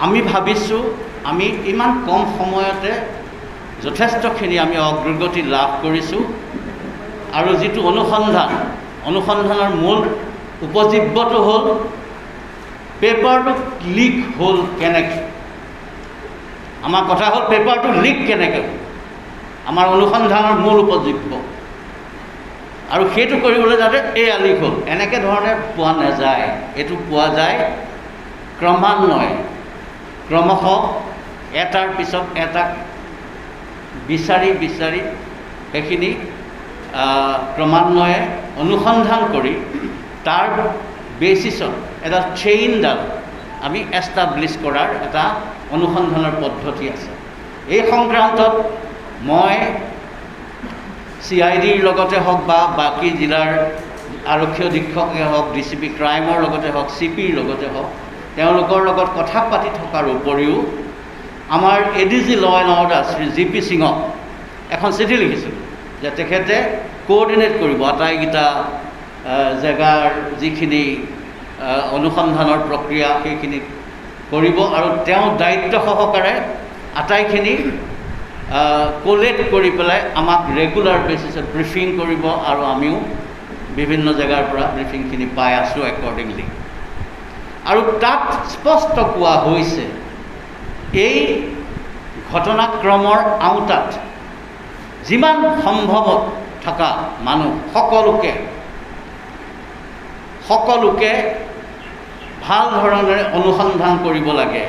আমি ভাবিছোঁ আমি ইমান কম সময়তে যথেষ্টখিনি আমি অগ্ৰগতি লাভ কৰিছোঁ আৰু যিটো অনুসন্ধানৰ মূল উপজীব্যটো হ'ল পেপাৰটো লিক হ'ল কেনেকৈ। আমাৰ কথা হ'ল পেপাৰটো লিক কেনেকৈ, আমাৰ অনুসন্ধানৰ মূল উপজীব্য। আৰু সেইটো কৰিবলৈ যাতে এয়া লিক হ'ল এনেকৈ ধৰণে পোৱা নাযায়, এইটো পোৱা যায় ক্ৰমশঃ এটাৰ পিছত এটা বিচাৰি সেইখিনি ক্ৰমান্বয়ে অনুসন্ধান কৰি তাৰ বেচিছত এটা চেইনডাল আমি এষ্টাব্লিছ কৰাৰ এটা অনুসন্ধানৰ পদ্ধতি আছে। এই সংক্ৰান্তত মই CIDৰ লগতে হওক বা বাকী জিলাৰ আৰক্ষী অধীক্ষকে হওক, DCP ক্ৰাইমৰ লগতে হওক, CPৰ লগতে হওক, তেওঁলোকৰ লগত কথা পাতি থকাৰ উপৰিও আমাৰ ADG ল এণ্ড অৰ্ডাৰ শ্ৰী GP সিঙক এখন চিঠি লিখিছিলোঁ যে তেখেতে কোঅৰ্ডিনেট কৰিব আটাইকেইটা জেগাৰ যিখিনি অনুসন্ধানৰ প্ৰক্ৰিয়া সেইখিনি কৰিব আৰু তেওঁ দায়িত্ব সহকাৰে আটাইখিনি কোলেক্ট কৰি পেলাই আমাক ৰেগুলাৰ বেচিছত ব্ৰিফিং কৰিব আৰু আমিও বিভিন্ন জেগাৰ পৰা ব্ৰিফিংখিনি পাই আছোঁ একৰ্ডিংলি। আৰু তাত স্পষ্ট কোৱা হৈছে এই ঘটনাক্ৰমৰ আওতাত যিমান সম্ভৱত থকা মানুহ সকলোকে ভাল ধৰণেৰে অনুসন্ধান কৰিব লাগে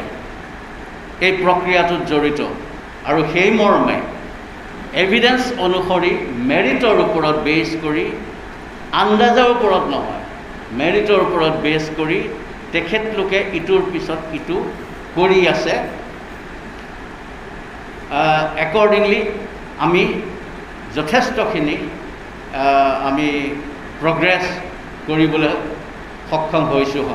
এই প্ৰক্ৰিয়াটোত জড়িত। আৰু সেই মৰ্মে এভিডেন্স অনুসৰি মেৰিটৰ ওপৰত বেছ কৰি, আন্দাজৰ ওপৰত নহয়, মেৰিটৰ ওপৰত বেছ কৰি তেখেতলোকে ইটোৰ পিছত ইটো কৰি আছে। একৰ্ডিংলি আমি যথেষ্টখিনি আমি প্ৰগ্ৰেছ কৰিবলৈ সক্ষম হৈছোঁ।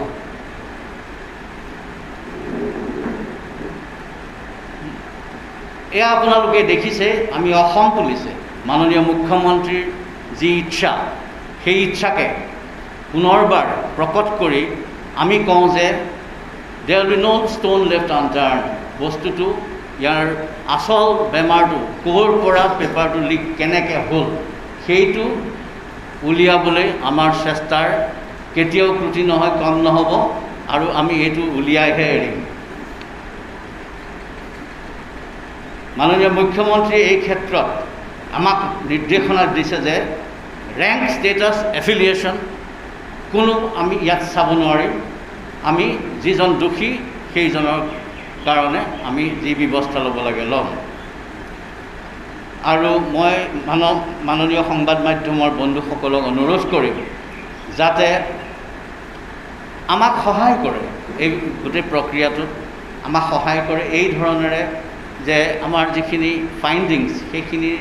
এয়া আপোনালোকে দেখিছে আমি অসম পুলিচে মাননীয় মুখ্যমন্ত্ৰীৰ যি ইচ্ছা সেই ইচ্ছাকে পুনৰবাৰ প্ৰকট কৰি আমি কওঁ যে there will be no' stone left unturned. বস্তুটো ইয়াৰ আচল বেমাৰটো ক'ৰ পৰা পেপাৰটো লিক কেনেকৈ হ'ল সেইটো উলিয়াবলৈ আমাৰ চেষ্টাৰ কেতিয়াও ত্ৰুটি নহয়, কম নহ'ব আৰু আমি এইটো উলিয়াইহে এৰিম। মাননীয় মুখ্যমন্ত্ৰীয়ে এই ক্ষেত্ৰত আমাক নিৰ্দেশনা দিছে যে ৰেংক ষ্টেটাছ এফিলিয়েশ্যন কোনো আমি ইয়াত চাব নোৱাৰিম। আমি যিজন দোষী সেইজনৰ কাৰণে আমি যি ব্যৱস্থা ল'ব লাগে ল'ম। আৰু মই মাননীয় সংবাদ মাধ্যমৰ বন্ধুসকলক অনুৰোধ কৰিম যাতে আমাক সহায় কৰে, এই গোটেই প্ৰক্ৰিয়াটোত আমাক সহায় কৰে এই ধৰণেৰে যে আমাৰ যিখিনি ফাইণ্ডিংছ সেইখিনি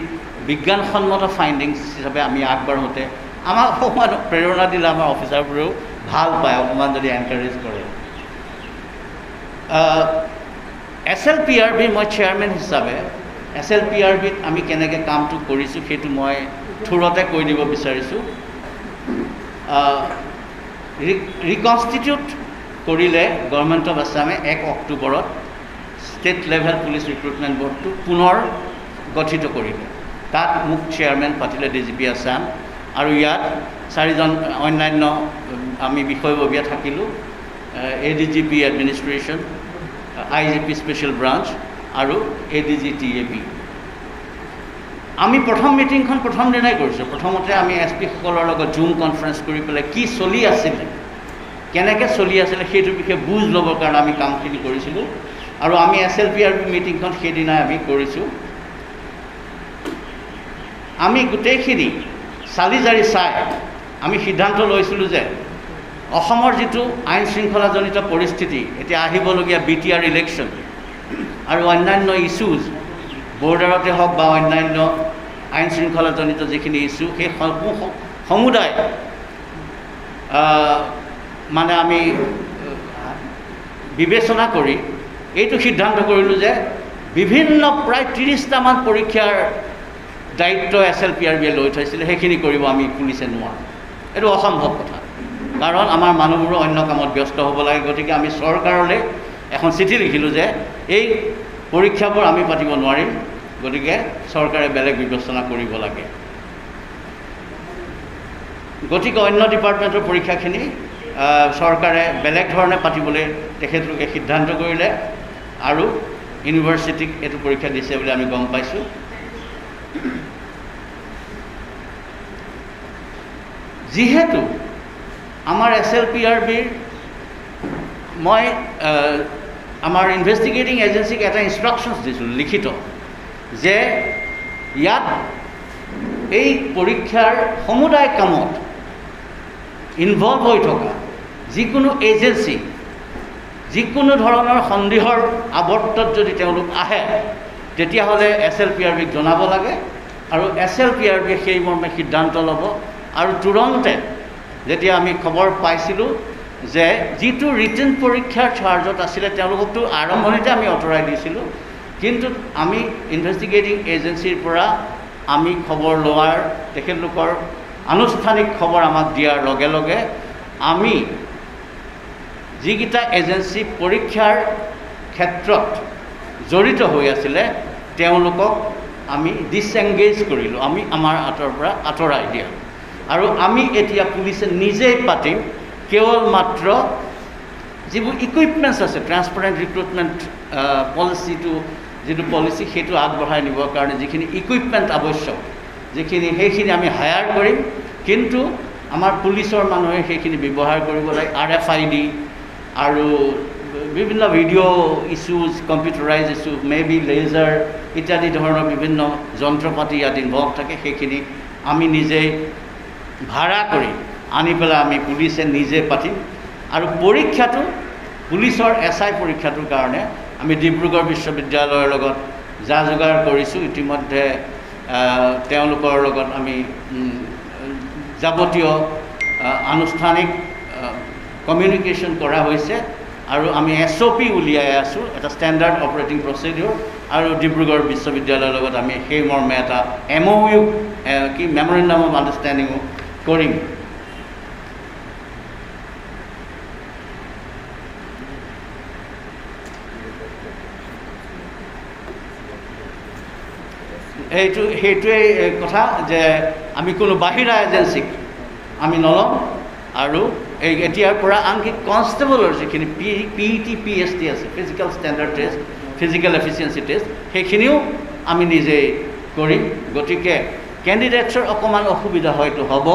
বিজ্ঞানসন্মত ফাইণ্ডিংছ হিচাপে আমি আগবাঢ়োঁতে আমাক অকণমান প্ৰেৰণা দিলে আমাৰ অফিচাৰবোৰেও ভাল পায়, অকণমান যদি এনকাৰেজ কৰে। SLPRB মই চেয়াৰমেন হিচাপে SLPRBত আমি কেনেকৈ কামটো কৰিছোঁ সেইটো মই থোৰতে কৈ দিব বিচাৰিছোঁ। ৰিকনষ্টিটিউট কৰিলে গভৰ্ণমেণ্ট অফ আছামে 1 অক্টোবৰত ষ্টেট লেভেল পুলিচ ৰিক্ৰুটমেণ্ট বৰ্ডটো পুনৰ গঠিত কৰিলে। তাত মোক চেয়াৰমেন পাতিলে DGP আছাম আৰু ইয়াত 4জন অন্যান্য আমি বিষয়ববীয়া থাকিলোঁ, ADGP administration, IGP special branch আৰু ADG TAB। আমি প্ৰথম মিটিংখন প্ৰথম দিনাই কৰিছোঁ। প্ৰথমতে আমি SP সকলৰ লগত জুম কনফাৰেঞ্চ কৰি পেলাই কি চলি আছিলে, কেনেকৈ চলি আছিলে সেইটোৰ বিষয়ে বুজ ল'বৰ কাৰণে আমি কামখিনি কৰিছিলোঁ। আৰু আমি SLPRB মিটিংখন সেইদিনাই আমি কৰিছোঁ। আমি গোটেইখিনি চালি জাৰি চাই আমি সিদ্ধান্ত লৈছিলোঁ যে অসমৰ যিটো আইন শৃংখলাজনিত পৰিস্থিতি, এতিয়া আহিবলগীয়া BTR ইলেকশ্যন আৰু অন্যান্য ইছ্যুজ বৰ্ডাৰতে হওক বা অন্যান্য আইন শৃংখলাজনিত যিখিনি ইছ্যু সেই সমুদায় মানে আমি বিবেচনা কৰি এইটো সিদ্ধান্ত কৰিলোঁ যে বিভিন্ন প্ৰায় 30টামান পৰীক্ষাৰ দায়িত্ব SLPRBয়ে লৈ থৈছিলে, সেইখিনি কৰিব আমি পুলিচে নোৱাৰোঁ। এইটো অসম্ভৱ কথা, কাৰণ আমাৰ মানুহবোৰো অন্য কামত ব্যস্ত হ'ব লাগে। গতিকে আমি চৰকাৰলৈ এখন চিঠি লিখিলোঁ যে এই পৰীক্ষাবোৰ আমি পাতিব নোৱাৰিম, গতিকে চৰকাৰে বেলেগ বিবেচনা কৰিব লাগে। গতিকে অন্য ডিপাৰ্টমেণ্টৰ পৰীক্ষাখিনি চৰকাৰে বেলেগ ধৰণে পাতিবলৈ তেখেতলোকে সিদ্ধান্ত কৰিলে আৰু ইউনিভাৰ্চিটিক এইটো পৰীক্ষা দিছে বুলি আমি গম পাইছোঁ। যিহেতু আমাৰ SLPRBৰ মই আমাৰ ইনভেষ্টিগেটিং এজেঞ্চিক এটা ইনষ্ট্ৰাকশ্যনছ দিছিলোঁ লিখিত, যে ইয়াত এই পৰীক্ষাৰ সমুদায় কামত ইনভলভ হৈ থকা যিকোনো এজেঞ্চি যিকোনো ধৰণৰ সন্দেহৰ আৱৰ্তত যদি তেওঁলোক আহে তেতিয়াহ'লে SLPRBক জনাব লাগে আৰু SLPRBয়ে সেই মৰ্মে সিদ্ধান্ত ল'ব। আৰু তুৰন্তে যেতিয়া আমি খবৰ পাইছিলোঁ যে যিটো ৰিটেন পৰীক্ষাৰ চাৰ্জত আছিলে তেওঁলোককতো আৰম্ভণিতে আমি আঁতৰাই দিছিলোঁ, কিন্তু আমি ইনভেষ্টিগেটিং এজেঞ্চিৰ পৰা আমি খবৰ লোৱাৰ তেখেতলোকৰ আনুষ্ঠানিক খবৰ আমাক দিয়াৰ লগে লগে আমি যিকেইটা এজেঞ্চি পৰীক্ষাৰ ক্ষেত্ৰত জড়িত হৈ আছিলে তেওঁলোকক আমি ডিছএংগেজ কৰিলোঁ, আমি আমাৰ আঁতৰ পৰা আঁতৰাই দিয়া। আৰু আমি এতিয়া পুলিচে নিজেই পাতিম কেৱল মাত্ৰ যিবোৰ ইকুইপমেণ্টছ আছে ট্ৰান্সপাৰেণ্ট ৰিক্ৰুটমেণ্ট পলিচিটো যিটো পলিচি সেইটো আগবঢ়াই নিবৰ কাৰণে যিখিনি ইকুইপমেণ্ট আৱশ্যক সেইখিনি আমি হায়াৰ কৰিম, কিন্তু আমাৰ পুলিচৰ মানুহে সেইখিনি ব্যৱহাৰ কৰিব লাগে। RFID আৰু বিভিন্ন ভিডিঅ' ইছ্যুজ, কম্পিউটাৰাইজ ইছ্যু, বি লেজাৰ ইত্যাদি ধৰণৰ বিভিন্ন যন্ত্ৰপাতি ইয়াত ইনভলভ থাকে, সেইখিনি আমি নিজেই ভাড়া কৰি আনি পেলাই আমি পুলিচে নিজে পাতিম। আৰু পৰীক্ষাটো পুলিচৰ SI পৰীক্ষাটোৰ কাৰণে আমি ডিব্ৰুগড় বিশ্ববিদ্যালয়ৰ লগত যা যোগাৰ কৰিছোঁ। ইতিমধ্যে তেওঁলোকৰ লগত আমি যাৱতীয় আনুষ্ঠানিক কমিউনিকেশ্যন কৰা হৈছে আৰু আমি SOP উলিয়াই আছোঁ, এটা ষ্টেণ্ডাৰ্ড অপাৰেটিং প্ৰচিডিউৰ, আৰু ডিব্ৰুগড় বিশ্ববিদ্যালয়ৰ লগত আমি সেই মৰ্মে এটা MOU মেমৰেণ্ডাম অফ আণ্ডাৰষ্টেণ্ডিঙো কৰিম। সেইটোৱেই কথা যে আমি কোনো বাহিৰা এজেঞ্চিক আমি নলওঁ, আৰু এতিয়াৰ পৰা আনকি কনষ্টেবলৰ যিখিনি PET PST আছে, physical standard test, physical efficiency test, সেইখিনিও আমি নিজেই কৰিম। গতিকে কেণ্ডিডেটছৰ অকণমান অসুবিধা হয়তো হ'ব,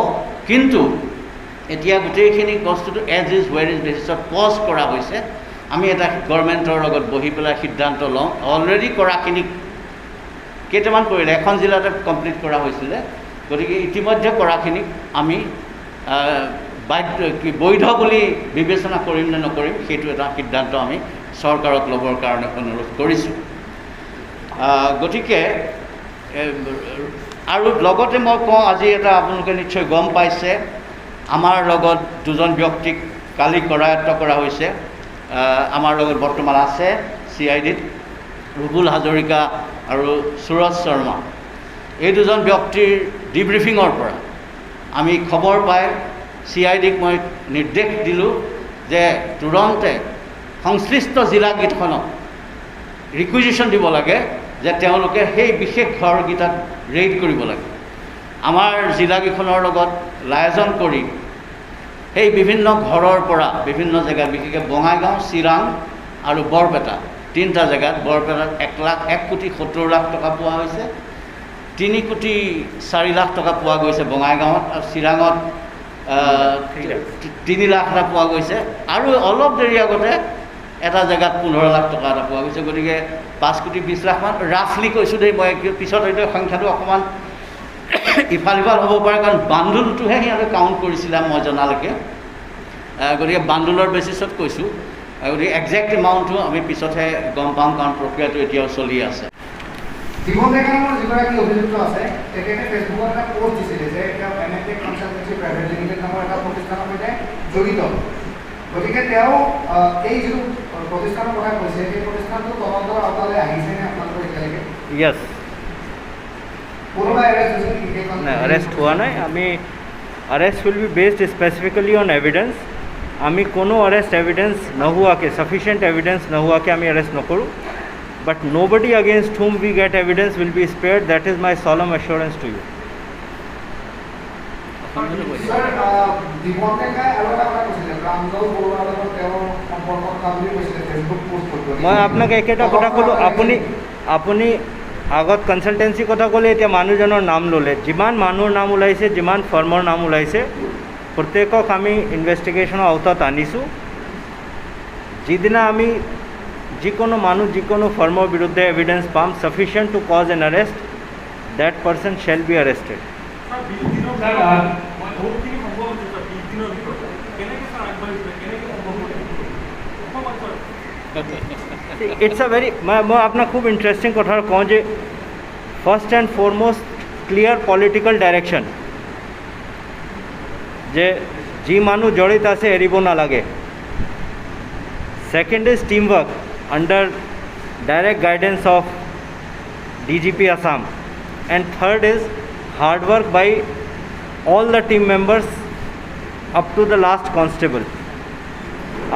কিন্তু এতিয়া গোটেইখিনি বস্তুটো এজ ইজ ৱেৰ ইজ বেচিছত পজ কৰা হৈছে। আমি এটা গভৰ্ণমেণ্টৰ লগত বহি পেলাই সিদ্ধান্ত লওঁ। অলৰেডি কৰাখিনিক কেইটামান কৰিলে, এখন জিলাতে কমপ্লিট কৰা হৈছিলে, গতিকে ইতিমধ্যে কৰাখিনিক আমি বৈধ বুলি বিবেচনা কৰিম নে নকৰিম সেইটো এটা সিদ্ধান্ত আমি চৰকাৰক ল'বৰ কাৰণে অনুৰোধ কৰিছোঁ। গতিকে আৰু লগতে মই কওঁ, আজি এটা আপোনালোকে নিশ্চয় গম পাইছে, আমাৰ লগত দুজন ব্যক্তিক কালি কৰায়ত্ব কৰা হৈছে। আমাৰ লগত বৰ্তমান আছে CIDত ৰুবুল হাজৰিকা আৰু সুৰজ শৰ্মা। এই দুজন ব্যক্তিৰ ডিব্ৰিফিঙৰ পৰা আমি খবৰ পাই CIDক মই নিৰ্দেশ দিলোঁ যে তুৰন্তে সংশ্লিষ্ট জিলাকেইখনক ৰিকুইজিশ্যন দিব লাগে যে তেওঁলোকে সেই বিশেষ ঘৰকেইটাত ৰেইড কৰিব লাগে। আমাৰ জিলাকেইখনৰ লগত লাইজন কৰি সেই বিভিন্ন ঘৰৰ পৰা বিভিন্ন জেগাত, বিশেষকৈ বঙাইগাঁও, চিৰাং আৰু বৰপেটা, তিনিটা জেগাত, বৰপেটাত 1,70,70,00,000 টকা পোৱা হৈছে, 3,04,00,000 টকা পোৱা গৈছে বঙাইগাঁৱত, আৰু চিৰাঙত 3,00,000 এটা পোৱা গৈছে, আৰু অলপ দেৰি আগতে এটা জেগাত 15,00,000 টকা এটা পোৱা গৈছে। গতিকে 5,20,00,000 মান ৰাফলি কৈছোঁ দেই, মই পিছত হয়তো সংখ্যাটো অকণমান ইফাল সিফাল হ'ব পাৰে, কাৰণ বান্দোলটোহে সিহঁতে কাউণ্ট কৰিছিলে মই জনালৈকে। গতিকে বান্দোলৰ বেচিছত কৈছোঁ, গতিকে একজেক্ট এমাউণ্টটো আমি পিছতহে গম পাম, কাৰণ প্ৰক্ৰিয়াটো এতিয়াও চলি আছে। জীৱন ডেকা নামৰ যিগৰাকী অভিযুক্ত আছে তেখেতে ফেচবুকত এটা পোষ্ট দিছিলে যে তেওঁ MFA কনচালটেঞ্চি প্ৰাইভেট লিমিটেড নামৰ এটা প্ৰতিষ্ঠানৰ সৈতে জড়িত। গতিকে তেওঁ এই যিটো প্ৰতিষ্ঠানৰ কথা কৈছে, সেই প্ৰতিষ্ঠানটো তদন্তৰ আওতালৈ আহিছেনে আপোনালোকৰ এতিয়ালৈকে? ইয়েছ, কোনোবা এৰেষ্ট হৈছে নেকি? নাই, এৰেষ্ট হোৱা নাই। আমি arrest will be based specifically on evidence আমি কোনো অ্যারেস্ট এভিডেন্স নোহোৱাকৈ সাফিসিয়েন্ট এভিডেন্স নোহোৱাকৈ আমি অ্যাৰেস্ট নকৰোঁ বাট nobody against whom we get evidence will be spared. That is my solemn assurance to you. Sir Dibon ডেকাই আৰু এটা কথা কৈছিলে প্ৰাঞ্জল বৰুৱাৰ লগত তেওঁৰ সম্পৰ্ক থকা বুলি কৈছিলে ফেচবুক পোষ্ট কৰি মই আপোনাক একেটা কথা ক'লোঁ আপুনি আগত কনসালটেন্সি কথা ক'লে এতিয়া মানুহজনৰ নাম ল'লে যিমান মানুহৰ নাম ওলাইছে যিমান ফাৰ্মৰ নাম ওলাইছে প্ৰত্যেকক আমি ইনভেষ্টিগেশ্যনৰ আওতাত আনিছোঁ যিদিনা আমি যিকোনো মানুহ যিকোনো ফাৰ্মৰ বিৰুদ্ধে এভিডেন্স পাম sufficient to cause an arrest that person shall be arrested it's a very মই আপোনাক খুব ইণ্টাৰেষ্টিং কথা কওঁ যে first and foremost clear political direction যে যি মানুহ জড়িত আছে এৰিব নালাগে second is team work under direct guidance of DGP Assam, and third is hard work by all the team members up to the last constable.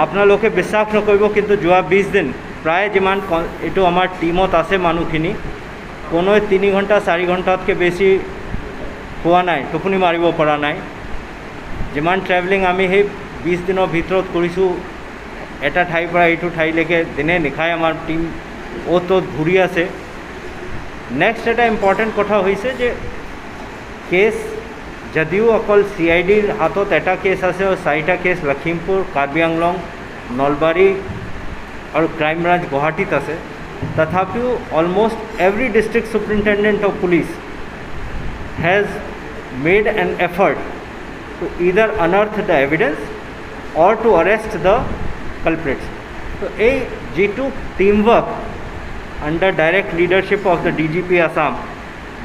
আপোনালোকে বিশ্বাস নকৰিব কিন্তু যোৱা 20 দিন প্ৰায় যিমান এইটো আমাৰ টিমত আছে মানুহখিনি কোনো 3 ঘণ্টা 4 ঘণ্টাতকৈ বেছি হোৱা নাই টোপনি মাৰিব পৰা নাই যিমান ট্ৰেভেলিং আমি সেই 20 দিনৰ ভিতৰত কৰিছোঁ এটা ঠাইৰ পৰা এইটো ঠাইলৈকে দিনে নিশাই আমাৰ টিম অ'ত ঘূৰি আছে নেক্সট এটা ইম্পৰ্টেণ্ট কথা হৈছে যে কেছ যদিও অকল CIDৰ হাতত এটা কেছ আছে আৰু 4টা কেছ লখিমপুৰ কাৰ্বি আংলং নলবাৰী আৰু ক্ৰাইম ব্ৰাঞ্চ গুৱাহাটীত আছে তথাপিও almost every district superintendent of police has made an effort to either unearth the evidence or to arrest the culprits. So a G2 teamwork under direct leadership of the DGP Assam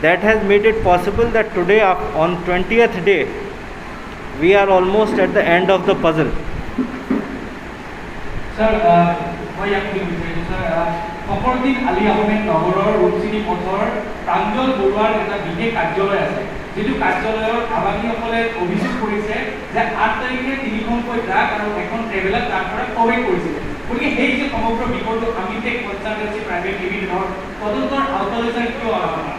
that has made it possible that today on 20th day we are almost at the end of the puzzle. Sir, মই আপুনি বিচাৰিছোঁ sir সকলোদিন Ali Ahmed নগৰৰ ৰূপচিনী পথৰ প্ৰাঞ্জল বৰুৱাৰ এটা বিশেষ কাৰ্যালয় আছে যিটো কাৰ্যালয়ৰ আবাসীসকলে অভিযোগ কৰিছে যে 8 তাৰিখে 3খনকৈ ট্ৰাক আৰু এখন ট্ৰেভেলাৰ তাৰ পৰা প্ৰৱেশ কৰিছিল গতিকে সেই যে সমগ্ৰ বিষয়টো আমিটেক কনচালটেন্সি প্ৰাইভেট লিমিটেডৰ তদন্তৰ আওতালৈ কিয় অহা নাই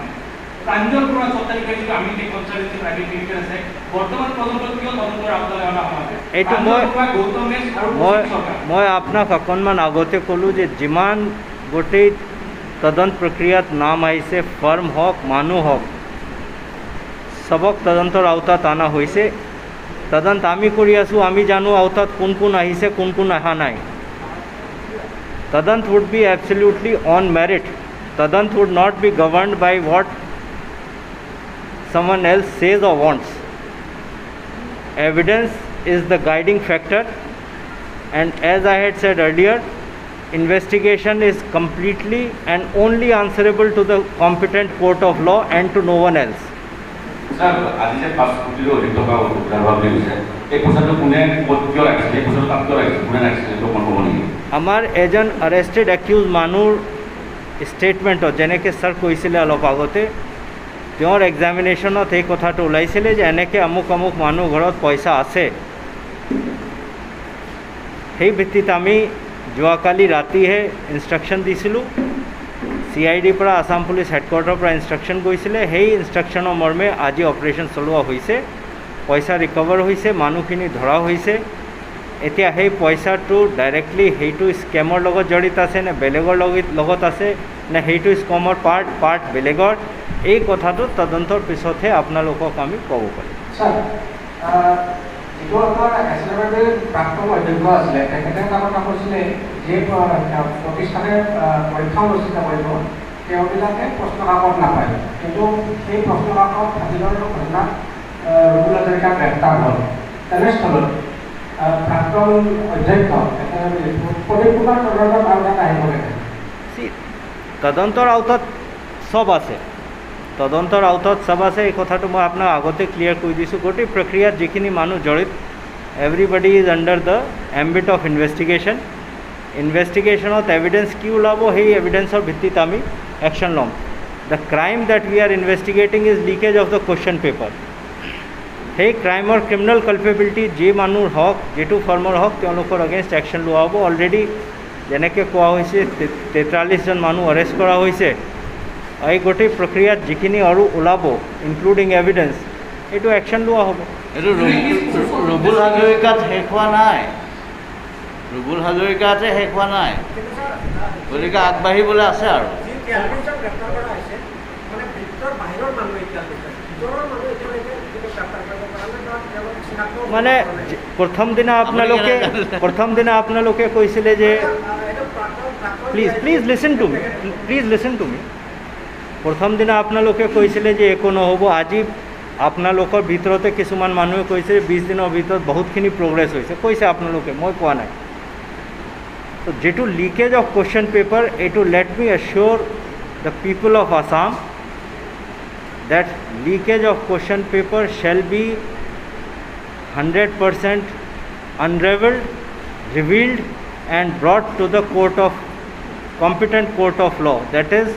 প্ৰাঞ্জল বৰুৱা 6 তাৰিখে যিটো আমিটেক কনচালটেন্সি প্ৰাইভেট লিমিটেড আছে বৰ্তমান পৰ্যন্ত কিয় তদন্তৰ আওতালৈ অহা নাই এইটো মই আপোনাক অকণমান আগতে ক'লোঁ যে যিমান গোটেই তদন্ত প্ৰক্ৰিয়াত নাম আহিছে ফাৰ্ম হওক মানুহ হওক সবক তদন্তৰ আওতাত অনা হৈছে তদন্ত আমি কৰি আছোঁ আমি জানো আওতাত কোন কোন আহিছে কোন কোন অহা নাই তদন্ত would be absolutely on merit তদন্ত would not be governed by what someone else says or wants evidence is the guiding factor and as I had said earlier investigation is completely and only answerable to the competent court of law and to no one else. Sir, আজি যে 5 কোটিৰ অধিক টকা উদ্ধাৰ হোৱা বুলি কৈছে এই পইচাটো কোনে কিয় ৰাখিছে এই পইচাটো কাম কিয় ৰাখিছে কোনে ৰাখিছে এইটো মন হ'ব নেকি আমাৰ এজন আৰেষ্টেড একিউজ মানুহৰ ষ্টেটমেণ্টত যেনেকৈ ছাৰ কৈছিলে অলপ আগতে তেওঁৰ এক্সামিনেশ্যনত এই কথাটো ওলাইছিলে যে এনেকৈ আমুক আমুক মানুহ ঘৰত পইচা আছে সেই ভিত্তিত আমি যোৱাকালি ৰাতিহে ইনষ্ট্ৰাকশ্যন দিছিলোঁ CIDৰ পৰা আসাম পুলিচ হেডকোৱাৰ্টাৰৰ পৰা ইনষ্ট্ৰাকশ্যন গৈছিলে সেই ইনষ্ট্ৰাকশ্যনৰ মৰ্মে আজি অপাৰেশ্যন চলোৱা হৈছে পইচা ৰিকভাৰ হৈছে মানুহখিনি ধৰা হৈছে এতিয়া সেই পইচাটো ডাইৰেক্টলি সেইটো স্কেমৰ লগত জড়িত আছে নে বেলেগৰ লগত আছে নে সেইটো স্কেমৰ পাৰ্ট বেলেগৰ এই কথাটো তদন্তৰ পিছতহে আপোনালোকক আমি ক'ব পাৰিম স্যাৰ যিটো আপোনাৰ এছএমএৰ প্ৰাক্তন অধ্যক্ষ আছিলে তেখেতে কামত কৈছিলে যে প্ৰতিষ্ঠানে পৰীক্ষা অনুষ্ঠিত কৰিব তেওঁবিলাকে প্ৰশ্ন কাকত নাপায় কিন্তু সেই প্ৰশ্ন কাকত ফাঁচিলৰ ঘটনা ৰুবুল হাজৰিকা গ্ৰেপ্তাৰ হ'ল তেনেস্থলত প্ৰাক্তন অধ্যক্ষ পৰিপূৰ্ণ তদন্তৰ আওতাত আহিব লাগে তদন্তৰ আওতাত সব আছে তদন্তৰ আওতাত সব আছে এই কথাটো মই আপোনাক আগতে ক্লিয়াৰ কৰি দিছোঁ গোটেই প্ৰক্ৰিয়াত যিখিনি মানুহ জড়িত everybody is under the ambit of ইনভেষ্টিগেশ্যনত এভিডেন্স কি ওলাব সেই এভিডেন্সৰ ভিত্তিত আমি একশ্যন ল'ম the crime that we are investigating is leakage of the question paper সেই ক্ৰাইমৰ ক্ৰিমিনেল কালপেবিলিটি যি মানুহৰ হওক যিটো ফাৰ্মৰ হওক তেওঁলোকৰ এগেইনষ্ট একশ্যন লোৱা হ'ব। অলৰেডি যেনেকৈ কোৱা হৈছে 43জন মানুহ এৰেষ্ট কৰা হৈছে। এই গোটেই প্ৰক্ৰিয়াত যিখিনি আৰু ওলাব ইনক্লুডিং এভিডেন্স এইটো একশ্যন লোৱা হ'ব। এইটো ৰুবুল হাজৰিকাত শেষ হোৱা নাই, ৰুবুল হাজৰিকাতে শেষ হোৱা নাই, গতিকে আগবাঢ়িবলৈ আছে আৰু। মানে প্ৰথম দিনা আপোনালোকে কৈছিলে যে প্লিজ লিসেন টু মি প্ৰথম দিনা আপোনালোকে কৈছিলে যে একো নহ'ব। আজি আপোনালোকৰ ভিতৰতে কিছুমান মানুহে কৈছে 20 দিনৰ ভিতৰত বহুতখিনি প্ৰগ্ৰেছ হৈছে, কৈছে আপোনালোকে, মই কোৱা নাই। তো যেটো লিকেজ অফ কুৱেশ্যন পেপাৰ, এইটো let me assure the people of Assam that leakage of question paper shall be 100% unraveled, revealed and brought to the competent court of law. That is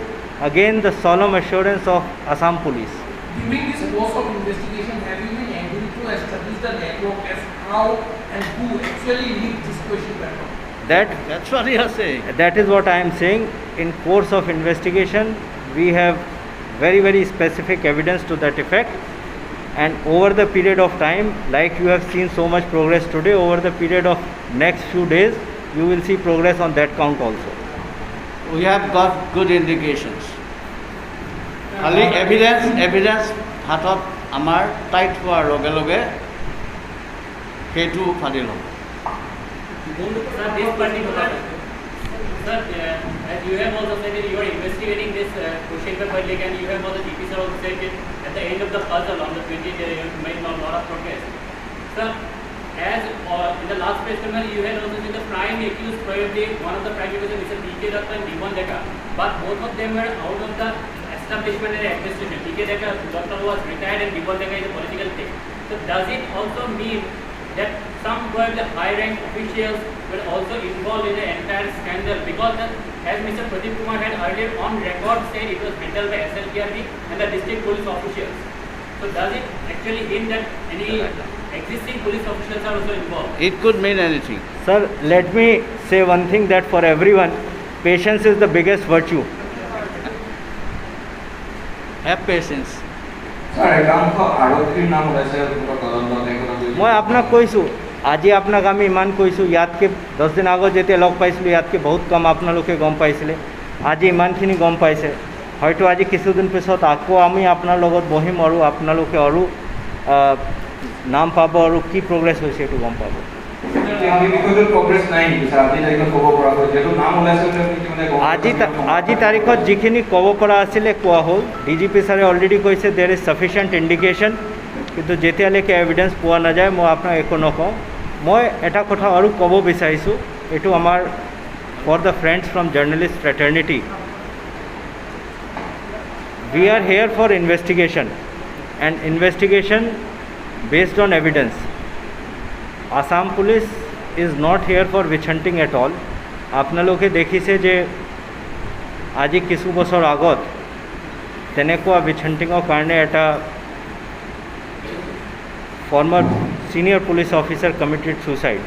again the solemn assurance of Assam Police. During this course of investigation, have you been able to establish the network as how and who actually leaked this question paper? That's what you are saying. That is what I am saying. In course of investigation, we have very specific evidence to that effect, and over the period of time, like you have seen so much progress today, over the period of next few days you will see progress on that count also. We have got good indications. খালি evidence হাতত আমাৰ tight হোৱাৰ লগে লগে সেইটো ফাদিল হ'ব। Sir, this particular, sir, as you have also said that you are investigating this question paper leak, and you have also GP sir also said that at the end of the puzzle on the 20th day you made a lot of progress. Sir, as in the last press conference you had also said the prime accused probably one of the prime accused Mr. P.K. Datta and Divan Deka, but both of them were out of the establishment and administration. P.K. Datta was retired and Divan Deka is a political thing. So does it also mean that some were the high-rank officials were also involved in the entire scandal, because as Mr. Pradeep Kumar had earlier on record said it was handled by SLKRB and the district police officials. So does it actually mean that any existing police officials are also involved? It could mean anything. Sir, let me say one thing, that for everyone, patience is the biggest virtue. Have patience. Sir একাংশ আৰক্ষীৰ নাম ওলাইছে তদন্ত মই আপোনাক কৈছোঁ, আজি আপোনাক আমি ইমান কৈছোঁ, ইয়াতকৈ 10 দিন আগত যেতিয়া লগ পাইছিলোঁ ইয়াতকৈ বহুত কম আপোনালোকে গম পাইছিলে, আজি ইমানখিনি গম পাইছে। হয়তো আজি কিছুদিন পিছত আকৌ আমি আপোনাৰ লগত বহিম আৰু আপোনালোকে আৰু নাম পাব আৰু কি প্ৰগ্ৰেছ হৈছে সেইটো গম পাব। আজি তাৰিখত যিখিনি ক'ব পৰা আছিলে কোৱা হ'ল। DGP ছাৰে অলৰেডি কৈছে দেৰ ইজ ছাফিচিয়েণ্ট ইণ্ডিকেশ্যন, কিন্তু যেতিয়ালৈকে এভিডেন্স পোৱা নাযায় মই আপোনাক একো নকওঁ। মই এটা কথা আৰু ক'ব বিচাৰিছোঁ, এইটো আমাৰ for the friends from journalist fraternity, we are here for investigation and investigation based on evidence. Assam Police is not here for witch hunting at all. আপোনালোকে দেখিছে যে আজি কিছু বছৰ আগত তেনেকুৱা witch huntingৰ কাৰণে এটা former senior police officer committed suicide.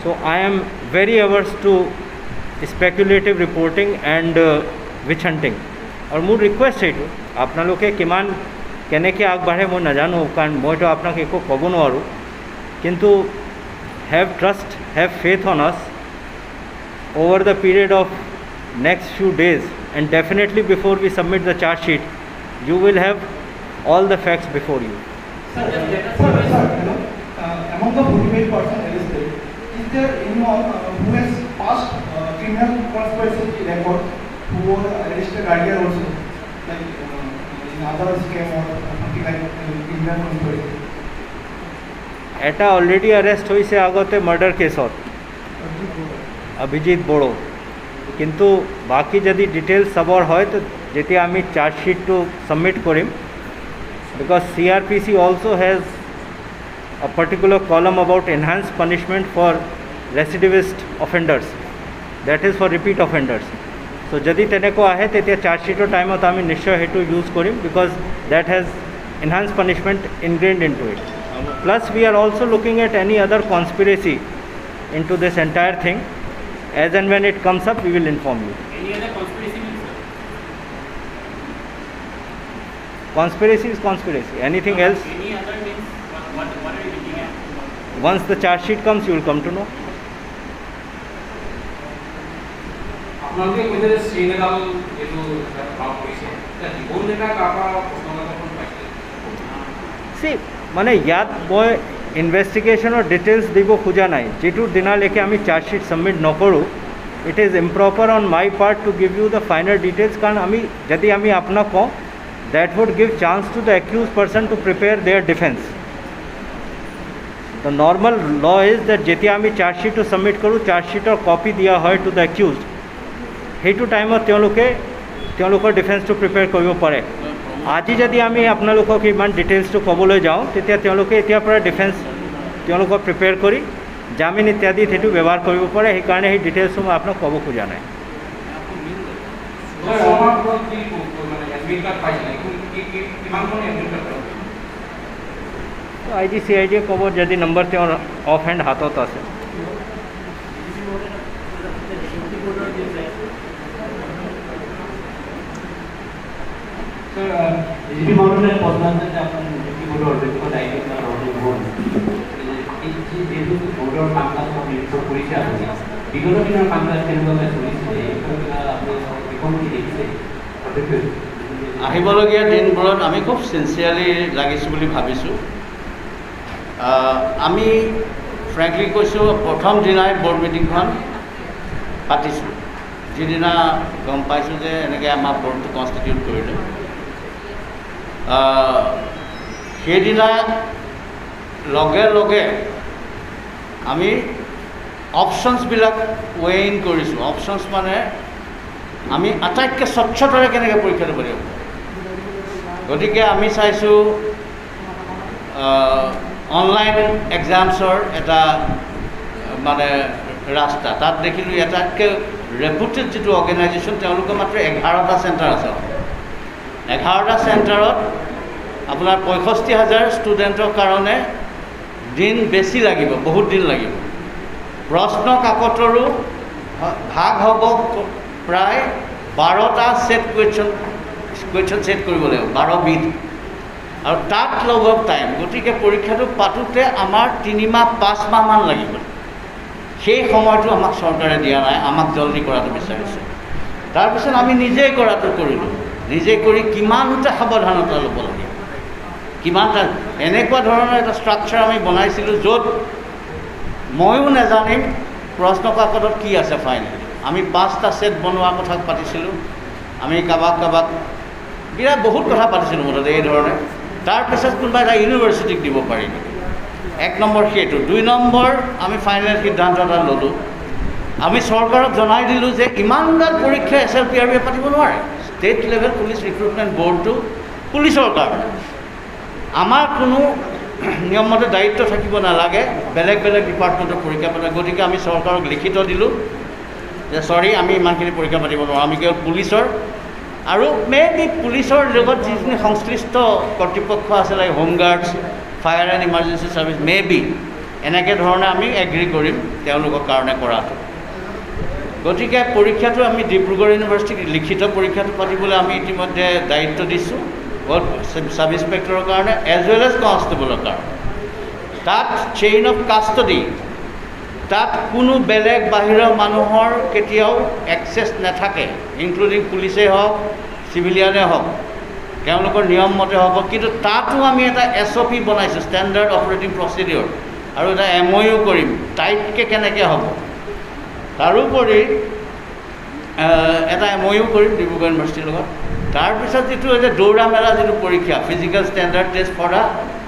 So I am very averse to speculative reporting and witch hunting. আৰু মোৰ ৰিকুৱেষ্ট এইটো, আপোনালোকে কিমান কেনেকৈ আগবাঢ়ে মই নাজানো, কাৰণ মইতো আপোনাক একো ক'ব নোৱাৰোঁ, কিন্তু have trust, have faith on us over the period of next few days, and definitely before we submit the charge sheet you will have all the facts before you. Sir, among the 48 persons arrested, is there anyone who has passed criminal conspiracy record who was arrested earlier also, like in other scam or something like criminal conspiracy? এটা already arrest হৈছে আগতে murder কেছত, Abhijit Bodo, কিন্তু বাকী যদি details চাবৰ হয় তো যেতিয়া আমি চাৰ্জশ্বিটটো ছাবমিট কৰিম, because CRPC also has a particular column about enhanced punishment for recidivist offenders, that is for repeat offenders. So যদি তেনেকুৱা আহে তেতিয়া চাৰ্জশ্বিটৰ টাইমত আমি নিশ্চয় সেইটো ইউজ কৰিম, because that has enhanced punishment ingrained into it. Plus, we are also looking at any other conspiracy into this entire thing. As and when it comes up, we will inform you. Any other conspiracy means, sir? Conspiracy is conspiracy. Anything else? Any other means, what are you looking at? Once the charge sheet comes, you will come to know. আপোনালোকে কৈছে যে শ্ৰীনেগাল এইটো কাম কৰিছে এতিয়া জীৱন নেতা কাৰোবাৰ প্ৰশ্নখন পাইছিলে See, মানে ইয়াত মই ইনভেষ্টিগেশ্যনৰ ডিটেইলছ দিব খোজা নাই যিটো দিনালৈকে আমি চাৰ্জশ্বিট ছাবমিট নকৰোঁ it is improper on my part to give you the final details কাৰণ যদি আমি আপোনাক কওঁ that would give chance to the accused person to prepare their defense. The normal law is that যেতিয়া আমি চাৰ্জশ্বিটটো submit কৰোঁ চাৰ্জশ্বিটৰ copy দিয়া হয় টু দ্য accused সেইটো টাইমত তেওঁলোকৰ ডিফেন্সটো প্ৰিপেয়াৰ কৰিব পাৰে আজি যদি আমি আপোনালোকক ইমান ডিটেইলছটো ক'বলৈ যাওঁ তেতিয়া তেওঁলোকে এতিয়াৰ পৰা ডিফেন্স তেওঁলোকক প্ৰিপেয়াৰ কৰি জামিন ইত্যাদিত সেইটো ব্যৱহাৰ কৰিব পাৰে সেইকাৰণে সেই ডিটেইলছটো মই আপোনাক ক'ব খোজা নাই আই জি চি আই ডিয়ে ক'ব যদি নম্বৰ তেওঁৰ অফ হেণ্ড হাতত আছে ডিজিপি মহোদয় পদ্মাঞ্চল যে আপোনাৰ ডিজিপি বোৰ্ডৰ অধ্যক্ষ দায়িত্ব হ'ল যিহেতু বোৰ্ডৰ কাম কাজ নিৰীক্ষণ কৰিছে আপুনি বিগত দিনৰ কাম কাজ কেনেকুৱাকৈ চলিছিলে আপুনি কি দেখিছে আহিবলগীয়া দিনবোৰত আমি খুব চিনচিয়াৰলি লাগিছোঁ বুলি ভাবিছোঁ আমি ফ্ৰেংকলি কৈছোঁ প্ৰথম দিনাই বৰ্ড মিটিংখন পাতিছোঁ যিদিনা গম পাইছোঁ যে এনেকৈ আমাৰ বৰ্ডটো কনষ্টিটিউট কৰিলে সেইদিনা লগে লগে আমি অপশ্যনছবিলাক ৱে ইন কৰিছোঁ অপশ্যনছ মানে আমি আটাইতকৈ স্বচ্ছতাৰে কেনেকৈ পৰীক্ষা দিব লাগিব গতিকে আমি চাইছোঁ অনলাইন এক্সামছৰ এটা মানে ৰাস্তা তাত দেখিলোঁ আটাইতকৈ ৰেপুটেড যিটো অৰ্গেনাইজেশ্যন তেওঁলোকৰ মাত্ৰ 11টা চেণ্টাৰ আছে 11টা চেণ্টাৰত আপোনাৰ 65,000 ষ্টুডেণ্টৰ কাৰণে দিন বেছি লাগিব বহুত দিন লাগিব প্ৰশ্ন কাকতৰো ভাগ হ'ব প্ৰায় 12টা কুৱেশ্যন ছেট কৰিব লাগিব 12 বিধ আৰু তাত ল'ব টাইম গতিকে পৰীক্ষাটো পাতোঁতে আমাৰ 3 মাহ 5 মাহমান লাগিব সেই সময়টো আমাক চৰকাৰে দিয়া নাই আমাক জলদি কৰাটো বিচাৰিছে তাৰপিছত আমি নিজেই কৰাটো কৰিলোঁ নিজে কৰি কিমানটা সাৱধানতা ল'ব লাগে কিমানটা এনেকুৱা ধৰণৰ এটা ষ্ট্ৰাকচাৰ আমি বনাইছিলোঁ য'ত ময়ো নাজানিম প্ৰশ্ন কাকতত কি আছে ফাইনেলি আমি 5টা ছেট বনোৱাৰ কথা পাতিছিলোঁ আমি কাৰোবাক বিৰাট বহুত কথা পাতিছিলোঁ মুঠতে এই ধৰণে তাৰপিছত কোনোবা এটা ইউনিভাৰ্চিটিক দিব পাৰি নেকি 1 নম্বৰ সেইটো 2 নম্বৰ আমি ফাইনেল সিদ্ধান্ত এটা ল'লোঁ আমি চৰকাৰক জনাই দিলোঁ যে ইমানগাল পৰীক্ষা SLPRBয়ে পাতিব নোৱাৰে ষ্টেট লেভেল পুলিচ ৰিক্ৰুটমেণ্ট বৰ্ডটো পুলিচৰ কাৰণে আমাৰ কোনো নিয়মমতে দায়িত্ব থাকিব নালাগে বেলেগ ডিপাৰ্টমেণ্টৰ পৰীক্ষা পাতে গতিকে আমি চৰকাৰক লিখিত দিলোঁ যে চৰি আমি ইমানখিনি পৰীক্ষা পাতিব নোৱাৰোঁ আমি কেৱল পুলিচৰ আৰু মেবি পুলিচৰ লগত যিখিনি সংশ্লিষ্ট কৰ্তৃপক্ষ আছে like home guards fire and emergency service maybe এনেকৈ ধৰণে আমি এগ্ৰী কৰিম তেওঁলোকৰ কাৰণে কৰাটো গতিকে পৰীক্ষাটো আমি ডিব্ৰুগড় ইউনিভাৰ্চিটিক লিখিত পৰীক্ষাটো পাতিবলৈ আমি ইতিমধ্যে দায়িত্ব দিছোঁ সাব ইন্সপেক্টৰৰ কাৰণে এজ ৱেল এজ কনষ্টেবলৰ কাৰণে তাত চেইন অফ কাষ্টডি তাত কোনো বেলেগ বাহিৰৰ মানুহৰ কেতিয়াও একচেছ নাথাকে ইনক্লুডিং পুলিচেই হওক চিভিলিয়ানে হওক তেওঁলোকৰ নিয়ম মতে হ'ব কিন্তু তাতো আমি এটা SOP বনাইছোঁ ষ্টেণ্ডাৰ্ড অপাৰেটিং প্ৰচিডিঅ'ৰ আৰু এটা MOU কৰিম টাইটকৈ কেনেকৈ হ'ব তাৰোপৰি এটা MOU কৰিম ডিব্ৰুগড় ইউনিভাৰ্চিটিৰ লগত তাৰপিছত যিটো হৈছে দৌৰা মেলা যিটো পৰীক্ষা physical standard test for the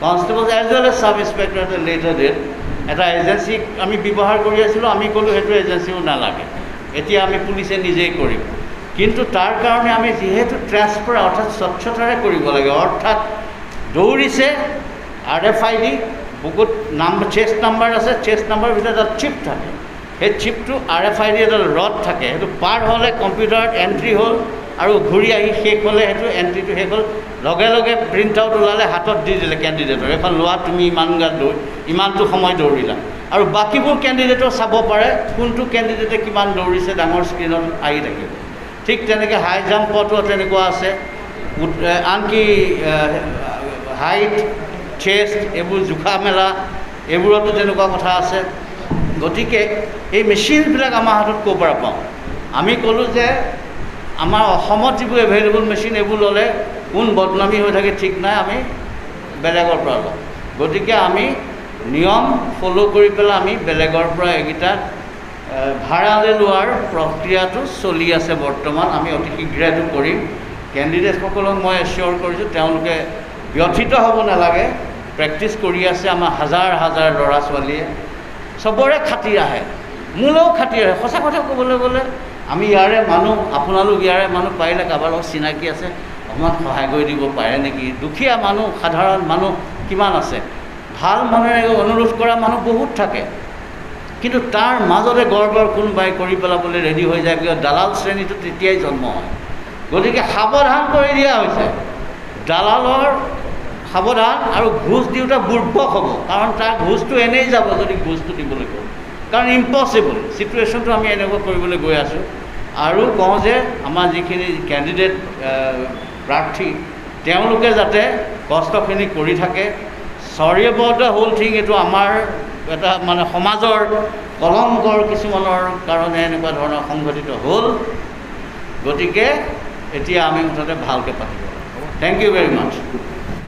constables as well as sub inspector at a later date এটা এজেঞ্চিক আমি ব্যৱহাৰ কৰি আছিলোঁ আমি ক'লোঁ সেইটো এজেঞ্চিও নালাগে এতিয়া আমি পুলিচে নিজেই কৰিম কিন্তু তাৰ কাৰণে আমি যিহেতু ট্ৰেন্সফাৰ অৰ্থাৎ স্বচ্ছতাৰে কৰিব লাগে অৰ্থাৎ দৌৰিছে RFID বুকুত চেষ্ট নাম্বাৰ আছে চেষ্ট নাম্বাৰৰ ভিতৰত এটা চিপ থাকে সেই চিপটো RFID এটা ৰড থাকে সেইটো পাৰ হ'লে কম্পিউটাৰত এণ্ট্ৰি হ'ল আৰু ঘূৰি আহি শেষ হ'লে সেইটো এণ্ট্ৰিটো শেষ হ'ল, লগে লগে প্ৰিণ্ট আউট ওলালে, হাতত দি দিলে কেণ্ডিডেটৰ, এখন লোৱা তুমি ইমানটো সময় দৌৰিলা। আৰু বাকীবোৰ কেণ্ডিডেটৰ চাব পাৰে কোনটো কেণ্ডিডেটে কিমান দৌৰিছে, ডাঙৰ স্ক্ৰীণত আহি থাকিব। ঠিক তেনেকৈ হাই জাম্পতো তেনেকুৱা আছে, আনকি হাইট, চেষ্ট এইবোৰ জোখা মেলা এইবোৰতো তেনেকুৱা কথা আছে। গতিকে এই মেচিনবিলাক আমাৰ হাতত ক'ৰ পৰা পাওঁ? আমি ক'লোঁ যে আমাৰ অসমত যিবোৰ এভেইলেবল মেচিন এইবোৰ ল'লে কোন বদনামী হৈ থাকে ঠিক নাই, আমি বেলেগৰ পৰা লওঁ। গতিকে আমি নিয়ম ফ'ল' কৰি পেলাই আমি বেলেগৰ পৰা এইকেইটা ভাড়ালৈ লোৱাৰ প্ৰক্ৰিয়াটো চলি আছে বৰ্তমান। আমি অতি শীঘ্ৰে এইটো কৰিম। কেণ্ডিডেটসকলক মই এচিয়'ৰ কৰিছোঁ তেওঁলোকে ব্যথিত হ'ব নালাগে, প্ৰেক্টিচ কৰি আছে আমাৰ হাজাৰ হাজাৰ ল'ৰা ছোৱালীয়ে, চবৰে খাতিৰ আহে, মোলৈও খাতিৰ আহে। সঁচা কথা ক'বলৈ গ'লে আমি ইয়াৰে মানুহ, আপোনালোক ইয়াৰে মানুহ, পাৰিলে কাৰোবাৰ লগত চিনাকি আছে অকণমান সহায় কৰি দিব পাৰে নেকি? দুখীয়া মানুহ, সাধাৰণ মানুহ কিমান আছে, ভাল মানুহে অনুৰোধ কৰা মানুহ বহুত থাকে, কিন্তু তাৰ মাজতে গড়বৰ কোনোবাই কৰি পেলাবলৈ ৰেডি হৈ যায়, কিয় দালাল শ্ৰেণীটো তেতিয়াই জন্ম হয়। গতিকে সাৱধান কৰি দিয়া হৈছে, দালালৰ সাৱধান, আৰু ঘোচ দিওঁতে বুৰ্বক হ'ব, কাৰণ তাৰ ঘোচটো এনেই যাব যদি ঘোচটো দিবলৈ কওঁ, কাৰণ ইম্পচিবল চিটুৱেশ্যনটো আমি এনেকুৱা কৰিবলৈ গৈ আছোঁ। আৰু কওঁ যে আমাৰ যিখিনি কেণ্ডিডেট প্ৰাৰ্থী তেওঁলোকে যাতে কষ্টখিনি কৰি থাকে। চৰি এবাউট দ্য হোল থিং, এইটো আমাৰ এটা মানে সমাজৰ কলংকৰ কিছুমানৰ কাৰণে এনেকুৱা ধৰণৰ সংঘটিত হ'ল। গতিকে এতিয়া আমি মুঠতে ভালকৈ পাতিব লাগিব। Thank you very much.